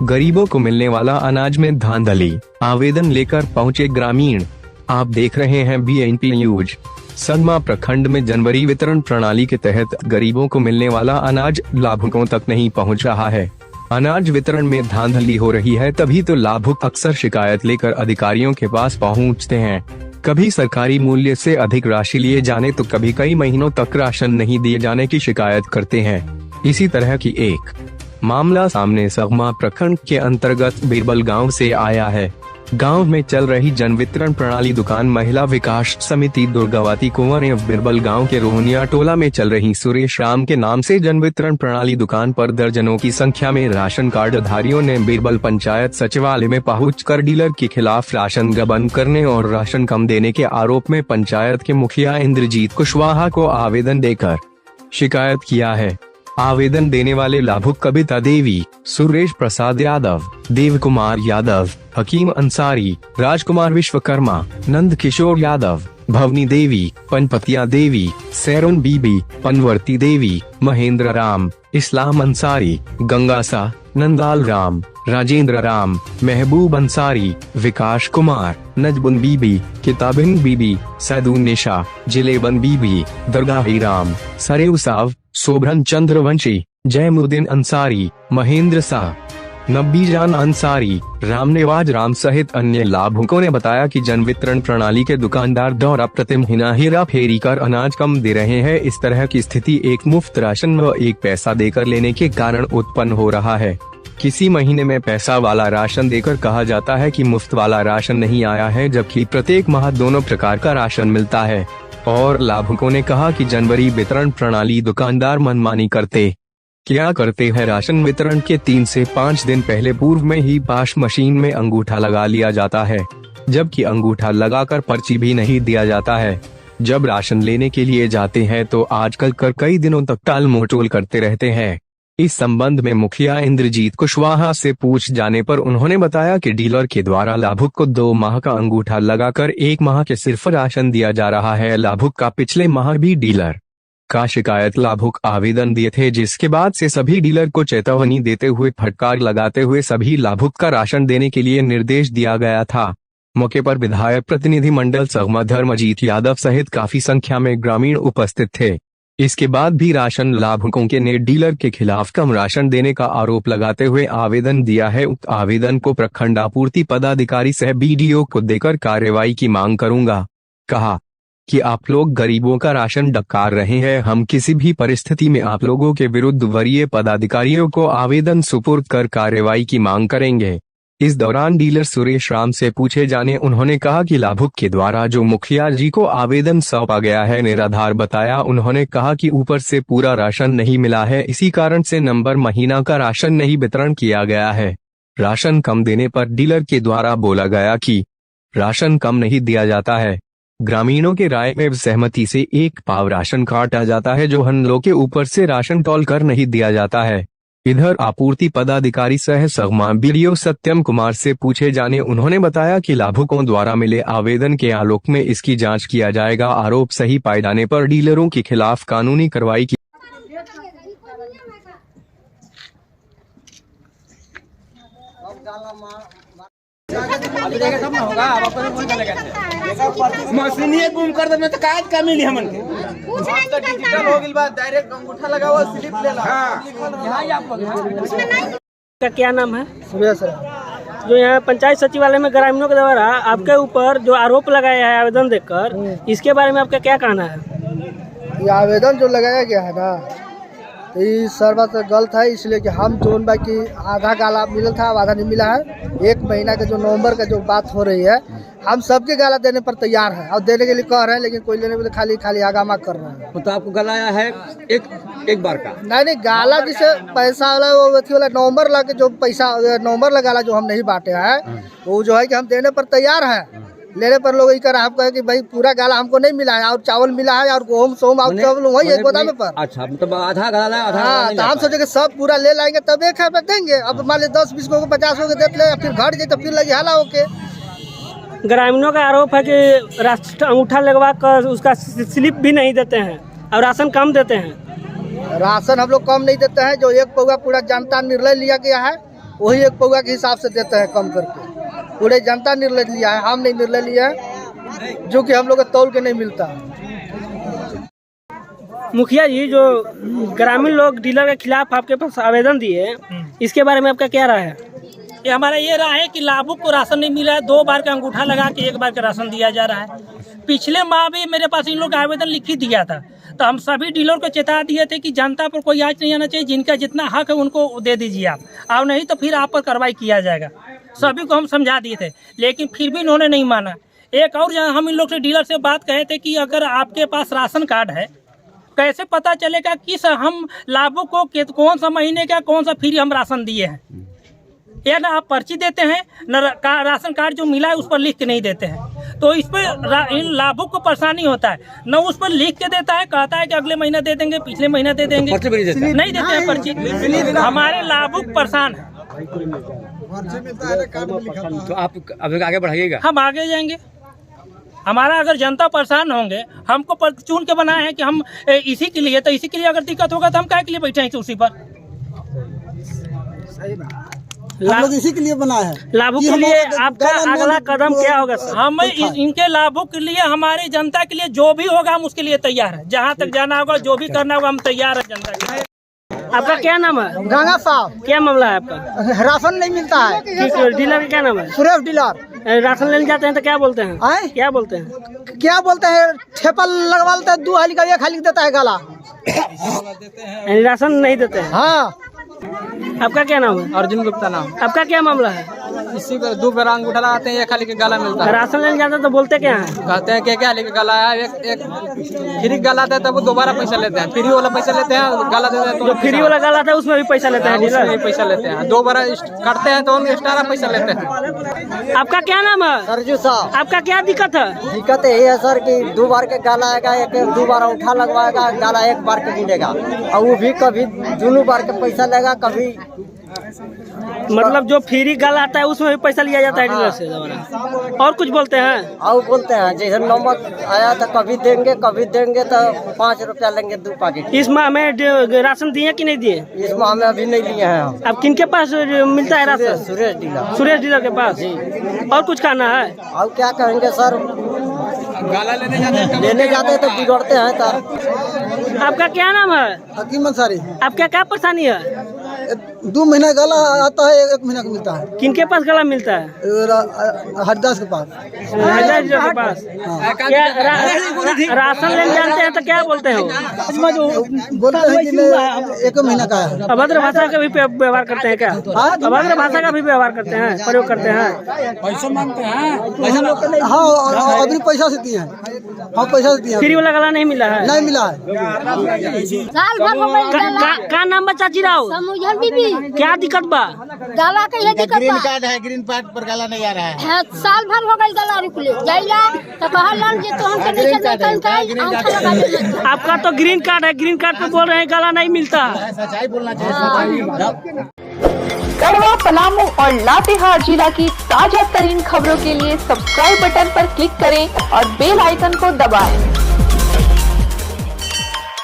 गरीबों को मिलने वाला अनाज में धांधली, आवेदन लेकर पहुंचे ग्रामीण। आप देख रहे हैं BNP न्यूज। सदमा प्रखंड में जनवरी वितरण प्रणाली के तहत गरीबों को मिलने वाला अनाज लाभुकों तक नहीं पहुंच रहा है। अनाज वितरण में धांधली हो रही है, तभी तो लाभुक अक्सर शिकायत लेकर अधिकारियों के पास पहुंचते हैं। कभी सरकारी मूल्य से अधिक राशि लिए जाने तो कभी कई महीनों तक राशन नहीं दिए जाने की शिकायत करते हैं। इसी तरह की एक मामला सामने सदमा प्रखंड के अंतर्गत बिरबल गांव से आया है। गांव में चल रही जन वितरण प्रणाली दुकान महिला विकास समिति दुर्गावती कुंवर एवं बिरबल गांव के रोहनिया टोला में चल रही सुरेश राम के नाम से जन वितरण प्रणाली दुकान पर दर्जनों की संख्या में राशन कार्ड धारियों ने बिरबल पंचायत सचिवालय में पहुंचकर डीलर के खिलाफ राशन गबन करने और राशन कम देने के आरोप में पंचायत के मुखिया इंद्रजीत कुशवाहा को आवेदन देकर शिकायत किया है। आवेदन देने वाले लाभुक कविता देवी, सुरेश प्रसाद यादव, देव कुमार यादव, हकीम अंसारी, राजकुमार विश्वकर्मा, नंद किशोर यादव, भवनी देवी, पनपतिया देवी, सैरुन बीबी, पनवर्ती देवी, महेंद्र राम, इस्लाम अंसारी, गंगासा, नंदाल राम, राजेंद्र राम, महबूब अंसारी, विकास कुमार, नजबुन बीबी, किताबिन बीबी, सैदू निशा, जिलेबन बीबी, दरगाही राम, सरेव साव, शोभन चंद्रवंशी, जयमुद्दीन अंसारी, महेंद्र शाह, नब्बी जान अंसारी, रामनेवाज राम सहित अन्य लाभुकों ने बताया कि जन वितरण प्रणाली के दुकानदार द्वारा प्रति महीना हेरा फेरी कर अनाज कम दे रहे हैं। इस तरह की स्थिति एक मुफ्त राशन व एक पैसा देकर लेने के कारण उत्पन्न हो रहा है। किसी महीने में पैसा वाला राशन देकर कहा जाता है कि मुफ्त वाला राशन नहीं आया है, जबकि प्रत्येक माह दोनों प्रकार का राशन मिलता है। और लाभुकों ने कहा कि जनवरी वितरण प्रणाली दुकानदार मनमानी करते हैं। राशन वितरण के 3 से 5 दिन पहले पूर्व में ही पास मशीन में अंगूठा लगा लिया जाता है, जबकि अंगूठा लगाकर पर्ची भी नहीं दिया जाता है। जब राशन लेने के लिए जाते हैं तो आजकल कई दिनों तक टाल मटोल करते रहते हैं। इस संबंध में मुखिया इंद्रजीत कुशवाहा से पूछ जाने पर उन्होंने बताया कि डीलर के द्वारा लाभुक को 2 माह का अंगूठा लगाकर 1 माह के सिर्फ राशन दिया जा रहा है। लाभुक का पिछले माह भी डीलर का शिकायत लाभुक आवेदन दिए थे, जिसके बाद से सभी डीलर को चेतावनी देते हुए फटकार लगाते हुए सभी लाभुक का राशन देने के लिए निर्देश दिया गया था। मौके पर विधायक प्रतिनिधि मंडल सदमा धर्मजीत यादव सहित काफी संख्या में ग्रामीण उपस्थित थे। इसके बाद भी राशन लाभुकों के ने डीलर के खिलाफ कम राशन देने का आरोप लगाते हुए आवेदन दिया है। उक्त आवेदन को प्रखंड आपूर्ति पदाधिकारी सह BDO को देकर कार्रवाई की मांग करूंगा। कहा कि आप लोग गरीबों का राशन डकार रहे हैं। हम किसी भी परिस्थिति में आप लोगों के विरुद्ध वरीय पदाधिकारियों को आवेदन सुपुर्द कर कार्रवाई की मांग करेंगे। इस दौरान डीलर सुरेश राम से पूछे जाने उन्होंने कहा कि लाभुक के द्वारा जो मुखिया जी को आवेदन सौंपा गया है निराधार बताया। उन्होंने कहा कि ऊपर से पूरा राशन नहीं मिला है, इसी कारण से नंबर महीना का राशन नहीं वितरण किया गया है। राशन कम देने पर डीलर के द्वारा बोला गया कि राशन कम नहीं दिया जाता है। ग्रामीणों के राय में सहमति से 1 पाव राशन काटा जाता है, जो हम लोग के ऊपर से राशन तौल कर नहीं दिया जाता है। इधर आपूर्ति पदाधिकारी सह सदमा BDO सत्यम कुमार से पूछे जाने उन्होंने बताया कि लाभुकों द्वारा मिले आवेदन के आलोक में इसकी जांच किया जाएगा। आरोप सही पाए जाने पर डीलरों के खिलाफ कानूनी कार्रवाई की। मशीनिए गुम कर दे तो काज का मिली हमन के तो डिजिटल हो गइल बा। डायरेक्ट अंगूठा लगाओ, स्लिप ले लो। यहां आप लोग उसमें नहीं का क्या नाम है? सुरेश राम। जो यहाँ पंचायत सचिवालय में ग्रामीणों के द्वारा आपके ऊपर जो आरोप लगाया है आवेदन देकर, इसके बारे में आपका क्या कहना है? ये आवेदन जो लगाया गया है ना, ये सर्वत गलत है। इसलिए कि हम जोन बा की आधा गाला मिला था, आधा नहीं मिला है। 1 महीना का जो नवंबर का जो बात हो रही है, हम सबके गाला देने पर तैयार हैं और देने के लिए कह रहे हैं, लेकिन कोई लेने के लिए खाली आगामा कर रहे हैं। तो आपको गलाया है एक बार का? नहीं, गाला जिसे पैसा वाला वो अथी वाला नवंबर ला के जो पैसा नवंबर लगा गाला जो हम नहीं बांटे हैं, वो जो है कि हम देने पर तैयार हैं। लेने पर लोग कर आप कहे कि भाई पूरा गाला हमको नहीं मिला है, और चावल मिला है और गेहूं सोम वही है गोदाम पर। अच्छा, मतलब आधा गाला आधा। हाँ, तो हम सोचे कि सब पूरा ले लाएंगे तब 1 रुपया देंगे। अब मान ली 10-20 को 50 को देते ले, फिर घट जाए तो फिर लगी हाला होके। ग्रामीणों का आरोप है कि अंगूठा लगवा कर उसका स्लिप भी नहीं देते हैं और राशन कम देते हैं। राशन हम लोग कम नहीं देते हैं। जो एक पौवा पूरा जनता निर्णय लिया गया है वही एक पौवा के हिसाब से देते हैं कम करके। पूरे जनता निर्णय लिया है, हम नहीं निर्णय लिया है, जो कि हम लोग को तौल के नहीं मिलता। मुखिया जी, जो ग्रामीण लोग डीलर के खिलाफ आपके पास आवेदन दिए, इसके बारे में आपका क्या राय है? ये हमारा ये राय है कि लाभुक को राशन नहीं मिला है। 2 बार का अंगूठा लगा के 1 बार का राशन दिया जा रहा है। पिछले माह भी मेरे पास इन लोग आवेदन लिखी दिया था, तो हम सभी डीलर को चेता दिए थे कि जनता पर कोई आँच नहीं आना चाहिए, जिनका जितना हक है उनको दे दीजिए आप, और नहीं तो फिर आप पर कार्रवाई किया जाएगा। सभी को हम समझा दिए थे, लेकिन फिर भी इन्होंने नहीं माना। एक और हम इन लोग से डीलर से बात कहे थे कि अगर आपके पास राशन कार्ड है, कैसे पता चलेगा किस हम लाभुक को कौन सा महीने का कौन सा फ्री हम राशन दिए हैं? या ना आप पर्ची देते हैं, न राशन कार्ड जो मिला है उस पर लिख के नहीं देते हैं, तो इस पर इन लाभुक को परेशानी होता है। न उस पर लिख के देता है, कहता है कि अगले महीना दे देंगे, पिछले महीना दे देंगे, नहीं देते हैं पर्ची। हमारे लाभुक परेशान है। तो आप अब आगे बढ़ाइएगा। हम आगे जाएंगे। हमारा अगर जनता परेशान होंगे, हमको चुन के बनाए हैं कि हम इसी के लिए, तो इसी के लिए अगर दिक्कत होगा तो हम काहे के लिए बैठे हैं कुर्सी पर? हम लोग इसी के लिए बनाए हैं। लाभुक के लिए आपका अगला कदम क्या होगा सर? हम इनके लाभुक के लिए, हमारी जनता के लिए जो भी होगा हम उसके लिए तैयार है। जहाँ तक जाना होगा, जो भी करना होगा, हम तैयार है जनता के लिए। आपका क्या नाम है? गंगा साहब, क्या मामला है आपका? राशन नहीं मिलता है। डीलर का क्या नाम है? सुरेश डीलर। राशन लेने जाते हैं तो क्या बोलते हैं? आए? क्या बोलते हैं? क्या बोलते हैं, ठेपा लगवा लेते हैं, 2 हाली का 1 हाली देता है गाला। राशन नहीं देते हैं? हाँ। आपका क्या नाम है? अर्जुन गुप्ता नाम। आपका क्या मामला है? इसी को 2 बार अंगूठा लगाते हैं, 1 हाली का गाला मिलता है। राशन लेने जाते हैं तो बोलते क्या है? कहते हैं क्या हाली का गाला है, एक फ्री गाला आता है तब वो दोबारा पैसा लेते हैं, फ्री वाला पैसा लेते हैं, गाला देते हैं। जो फ्री वाला गाला था है उसमें भी पैसा लेते हैं डीलर? उसमें भी पैसा लेते हैं, 2 बार करते हैं तो उनके एक्स्ट्रा पैसा लेते हैं। आपका क्या नाम है? सरजू साहब। आपका क्या दिक्कत है? दिक्कत यही है सर कि 2 बार के गाला आएगा, 2 बार उठा लगवाएगा, गाला 1 बार के मिलेगा, और वो भी कभी दोनों बार के पैसा लेगा, कभी मतलब जो फ्री गाला आता है उसमें भी पैसा लिया जाता है डीलर से दोबारा? और कुछ बोलते हैं? और बोलते हैं जैसे नमक आया तो कभी देंगे तो 5 रुपया लेंगे 2 पैकेट। इस माह में राशन दिए कि नहीं दिए? इस माह में अभी नहीं लिए हैं हम। अब किनके पास मिलता है ration? Suresh dealer. Suresh dealer के पास। और कुछ कहना है? और क्या कहेंगे सर, गाला लेने जाते हैं तो बिगड़ते हैं। तो आपका क्या नाम है? हकीम अंसारी। आपका क्या परेशानी है? 2 महीना गाला आता है, 1 महीना का मिलता है। किनके पास गला मिलता है? हरदास के पास। हरदास जी के पास। क्या राशन लेने जानते हैं तो क्या बोलते हैं? बोलते हैं कि 1 महीना का है। अभद्र भाषा का भी व्यवहार करते हैं क्या? अभद्र भाषा का भी व्यवहार करते हैं, प्रयोग करते हैं? पैसा मांगते हैं। हाँ, अभी पैसा से दिए हैं। हाँ, पैसा से दिए हैं। फ्री वाला गला नहीं मिला है? नहीं मिला है। साल भर हो गई गाला। का नाम बा चाची राव? समुझल बीबी। क्या दिक्कत बा? गाला के है दिक्कत बा। कार्ड है, ग्रीन कार्ड पर गाला नहीं आ रहा है। हाँ, साल भर हो गई गाला रुकले जाइला तो कहलन जे तो हमके नहीं देतन काई आंखा लगा दे। आपका तो ग्रीन कार्ड है, ग्रीन कार्ड पे बोल रहे हैं गाला नहीं मिलता। सच्चाई बोलना चाहिए। गढ़वा, पलामू और लातेहार जिला की ताजा तरीन खबरों के लिए सब्सक्राइब बटन पर क्लिक करें और बेल आइकन को दबाएं।